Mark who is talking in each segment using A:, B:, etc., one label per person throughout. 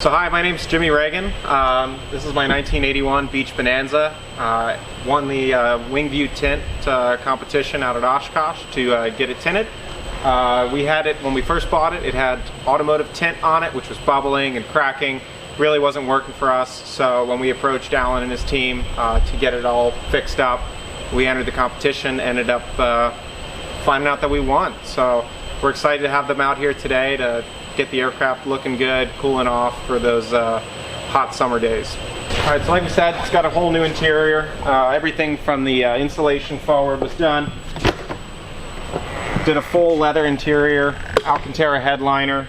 A: So hi, my name's Jimmy Reagan. This is my 1981 Beach Bonanza. Won the View Tint competition out at Oshkosh to get it tinted. We had it, when we first bought it, it had automotive tint on it, which was bubbling and cracking. Really wasn't working for us, so when we approached Alan and his team to get it all fixed up, we entered the competition, ended up finding out that we won. So we're excited to have them out here today to get the aircraft looking good, cooling off for those hot summer days. All right, so like I said, it's got a whole new interior. Everything from the insulation forward was done. Did a full leather interior, Alcantara headliner,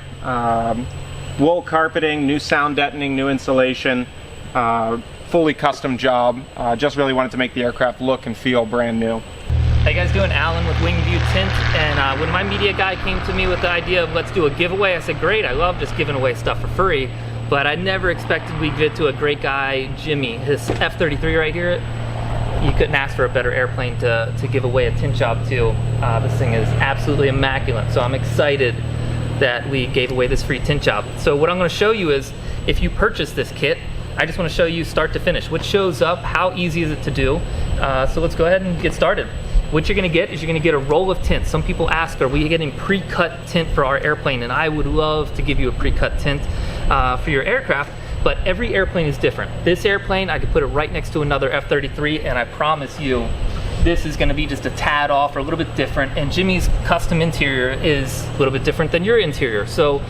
A: wool carpeting, new sound deadening, new insulation, fully custom job. Just really wanted to make the aircraft look and feel brand new.
B: How you guys doing? Alan with View Tint, and when my media guy came to me with the idea of let's do a giveaway, I said great, I love just giving away stuff for free, but I never expected we'd get to a great guy, Jimmy. His F33 right here, you couldn't ask for a better airplane to give away a tint job to. This thing is absolutely immaculate, so I'm excited that we gave away this free tint job. So what I'm going to show you is, if you purchase this kit, I just want to show you start to finish, what shows up, how easy is it to do. So let's go ahead and get started. What you're gonna get is you're gonna get a roll of tint. Some people ask, are we getting pre-cut tint for our airplane? And I would love to give you a pre-cut tint for your aircraft, but every airplane is different. This airplane, I could put it right next to another F33, and I promise you, this is gonna be just a tad off or a little bit different, and Jimmy's custom interior is a little bit different than your interior. So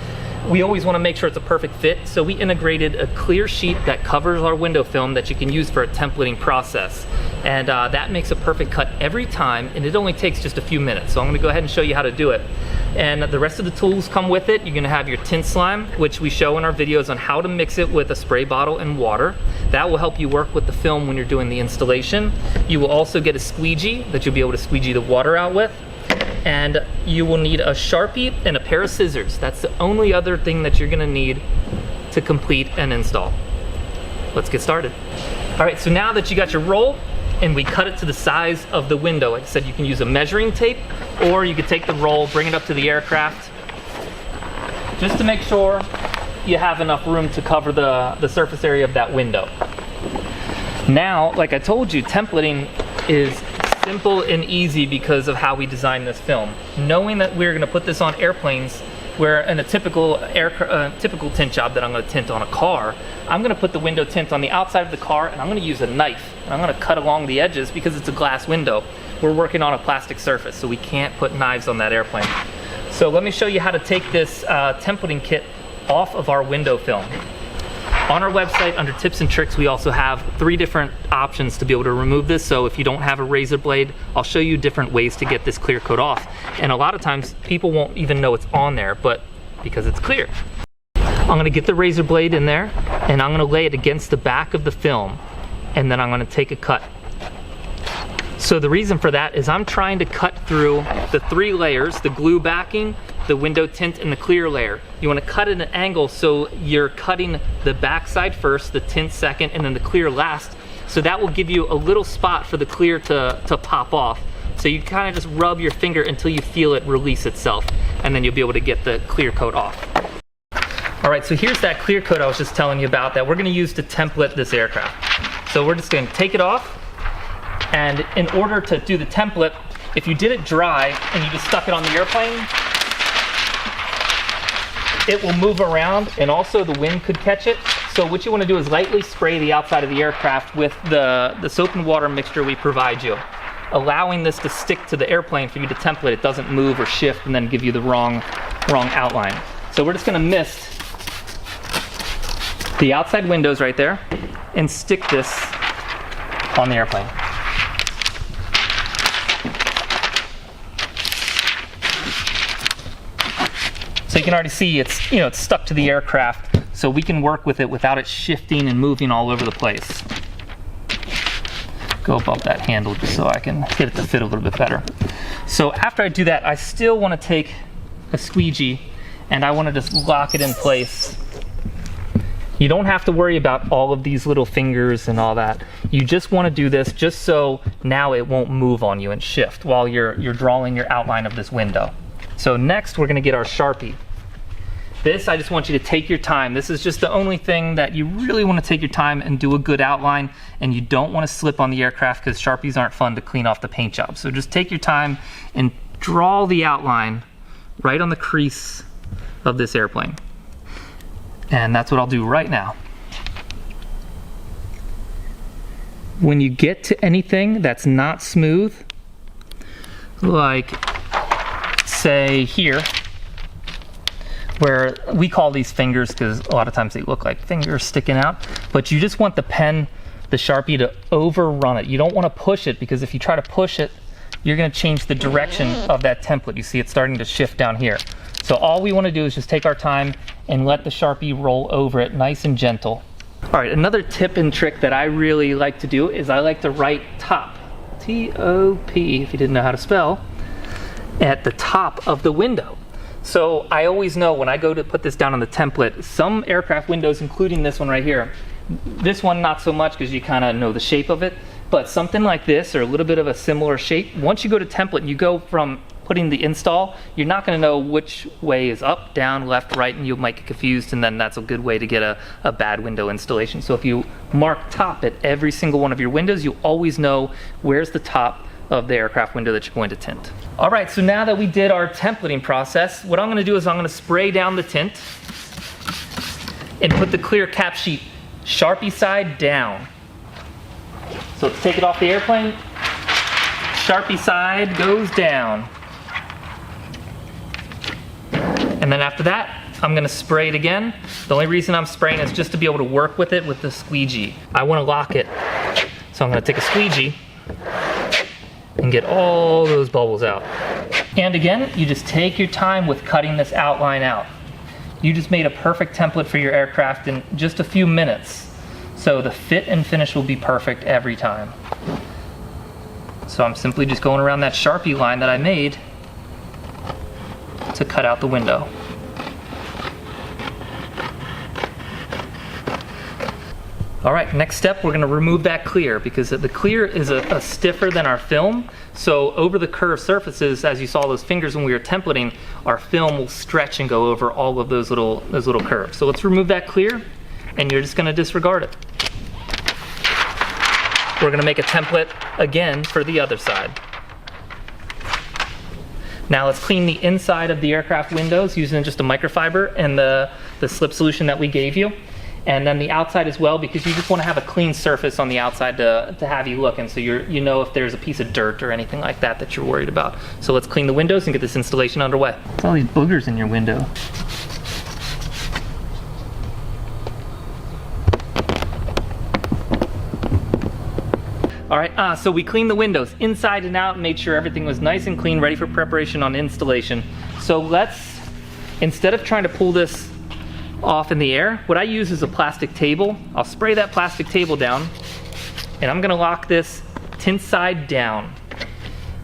B: we always wanna make sure it's a perfect fit, so we integrated a clear sheet that covers our window film that you can use for a templating process. And that makes a perfect cut every time, and it only takes just a few minutes. So I'm gonna go ahead and show you how to do it. And the rest of the tools come with it. You're gonna have your tint slime, which we show in our videos on how to mix it with a spray bottle and water. That will help you work with the film when you're doing the installation. You will also get a squeegee that you'll be able to squeegee the water out with. And you will need a Sharpie and a pair of scissors. That's the only other thing that you're gonna need to complete an install. Let's get started. All right, so now that you got your roll, and we cut it to the size of the window. Like I said, you can use a measuring tape, or you could take the roll, bring it up to the aircraft, just to make sure you have enough room to cover the surface area of that window. Now, like I told you, templating is simple and easy because of how we designed this film. Knowing that we're gonna put this on airplanes, where in a typical tint job that I'm going to tint on a car, I'm going to put the window tint on the outside of the car, and I'm going to use a knife. And I'm going to cut along the edges because it's a glass window. We're working on a plastic surface, so we can't put knives on that airplane. So let me show you how to take this templating kit off of our window film. On our website, under tips and tricks, we also have 3 different options to be able to remove this. So if you don't have a razor blade, I'll show you different ways to get this clear coat off. And a lot of times people won't even know it's on there, but because it's clear. I'm gonna get the razor blade in there, and I'm gonna lay it against the back of the film, and then I'm gonna take a cut. So the reason for that is I'm trying to cut through the 3 layers, the glue backing, the window tint, and the clear layer. You want to cut at an angle so you're cutting the back side first, the tint second, and then the clear last. So that will give you a little spot for the clear to pop off. So you kind of just rub your finger until you feel it release itself, and then you'll be able to get the clear coat off. All right, so here's that clear coat I was just telling you about that we're going to use to template this aircraft. So we're just going to take it off, and in order to do the template, if you did it dry and you just stuck it on the airplane, it will move around, and also the wind could catch it. So what you want to do is lightly spray the outside of the aircraft with the soap and water mixture we provide you, allowing this to stick to the airplane for you to template. It doesn't move or shift and then give you the wrong outline. So we're just going to mist the outside windows right there and stick this on the airplane. So you can already see it's stuck to the aircraft, so we can work with it without it shifting and moving all over the place. Go above that handle just so I can get it to fit a little bit better. So after I do that, I still want to take a squeegee and I want to just lock it in place. You don't have to worry about all of these little fingers and all that. You just want to do this just so now it won't move on you and shift while you're drawing your outline of this window. So next we're going to get our Sharpie. This, I just want you to take your time. This is just the only thing that you really want to take your time and do a good outline, and you don't want to slip on the aircraft because Sharpies aren't fun to clean off the paint job. So just take your time and draw the outline right on the crease of this airplane. And that's what I'll do right now. When you get to anything that's not smooth, like say here, where we call these fingers because a lot of times they look like fingers sticking out, but you just want the pen, the Sharpie, to overrun it. You don't want to push it, because if you try to push it, you're going to change the direction of that template. You see it's starting to shift down here. So all we want to do is just take our time and let the Sharpie roll over it nice and gentle. All right, another tip and trick that I really like to do is I like to write top, T-O-P, if you didn't know how to spell, at the top of the window. So I always know when I go to put this down on the template, some aircraft windows, including this one right here, this one not so much because you kind of know the shape of it, but something like this or a little bit of a similar shape, once you go to template and you go from putting the install, you're not going to know which way is up, down, left, right, and you might get confused, and then that's a good way to get a bad window installation. So if you mark top at every single one of your windows, you always know where's the top of the aircraft window that you're going to tint. All right, so now that we did our templating process, what I'm going to do is I'm going to spray down the tint and put the clear cap sheet Sharpie side down. So let's take it off the airplane. Sharpie side goes down. And then after that, I'm gonna spray it again. The only reason I'm spraying is just to be able to work with it with the squeegee. I wanna lock it. So I'm gonna take a squeegee and get all those bubbles out. And again, you just take your time with cutting this outline out. You just made a perfect template for your aircraft in just a few minutes. So the fit and finish will be perfect every time. So I'm simply just going around that Sharpie line that I made to cut out the window. All right, next step, we're gonna remove that clear, because the clear is a stiffer than our film. So over the curved surfaces, as you saw those fingers when we were templating, our film will stretch and go over all of those little curves. So let's remove that clear, and you're just gonna disregard it. We're gonna make a template again for the other side. Now let's clean the inside of the aircraft windows using just a microfiber and the slip solution that we gave you. And then the outside as well, because you just want to have a clean surface on the outside to have you look, and so you know if there's a piece of dirt or anything like that that you're worried about. So let's clean the windows and get this installation underway. What's all these boogers in your window? All right, so we cleaned the windows inside and out and made sure everything was nice and clean, ready for preparation on installation. So let's, instead of trying to pull this off in the air, what I use is a plastic table. I'll spray that plastic table down, and I'm gonna lock this tint side down.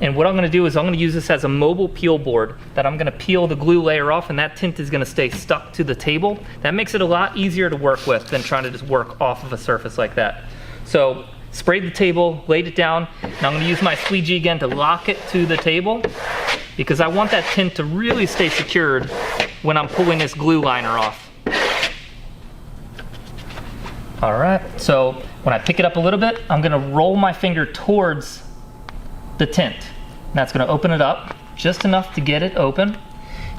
B: And what I'm gonna do is I'm gonna use this as a mobile peel board that I'm gonna peel the glue layer off, and that tint is gonna stay stuck to the table. That makes it a lot easier to work with than trying to just work off of a surface like that. So sprayed the table, laid it down. Now I'm gonna use my squeegee again to lock it to the table, because I want that tint to really stay secured when I'm pulling this glue liner off. All right, so when I pick it up a little bit, I'm gonna roll my finger towards the tint. And that's gonna open it up just enough to get it open.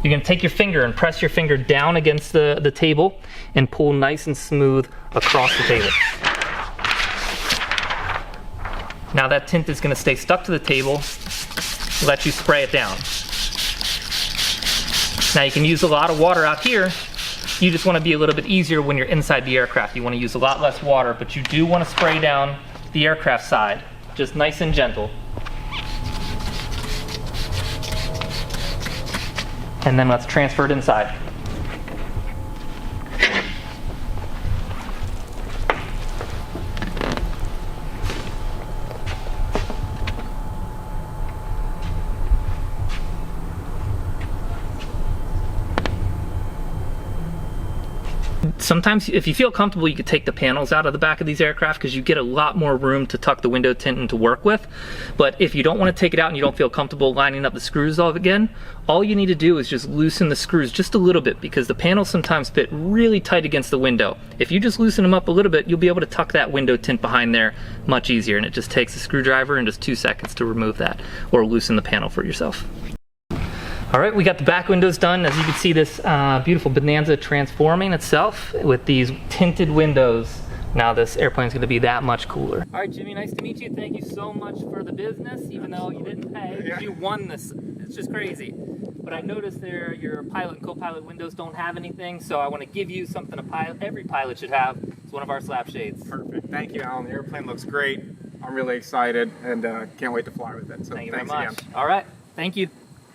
B: You're gonna take your finger and press your finger down against the table and pull nice and smooth across the table. Now that tint is gonna stay stuck to the table, let you spray it down. Now you can use a lot of water out here. You just wanna be a little bit easier when you're inside the aircraft. You wanna use a lot less water, but you do wanna spray down the aircraft side, just nice and gentle. And then let's transfer it inside. sometimes if you feel comfortable, you could take the panels out of the back of these aircraft because you get a lot more room to tuck the window tint and to work with. But if you don't want to take it out and you don't feel comfortable lining up the screws all again, all you need to do is just loosen the screws just a little bit, because the panels sometimes fit really tight against the window. If you just loosen them up a little bit, you'll be able to tuck that window tint behind there much easier, and it just takes a screwdriver and just 2 seconds to remove that or loosen the panel for yourself. All right, we got the back windows done. As you can see, this beautiful Bonanza transforming itself with these tinted windows. Now this airplane's gonna be that much cooler. All right, Jimmy, nice to meet you. Thank you so much for the business, even though you didn't pay.
A: Yeah.
B: You won this. It's just crazy. But I noticed there your pilot and co-pilot windows don't have anything, so I want to give you something every pilot should have. It's one of our slap shades.
A: Perfect. Thank you, Alan. The airplane looks great. I'm really excited and can't wait to fly with it. So
B: Thank you very
A: thanks
B: much.
A: again.
B: All right, thank you.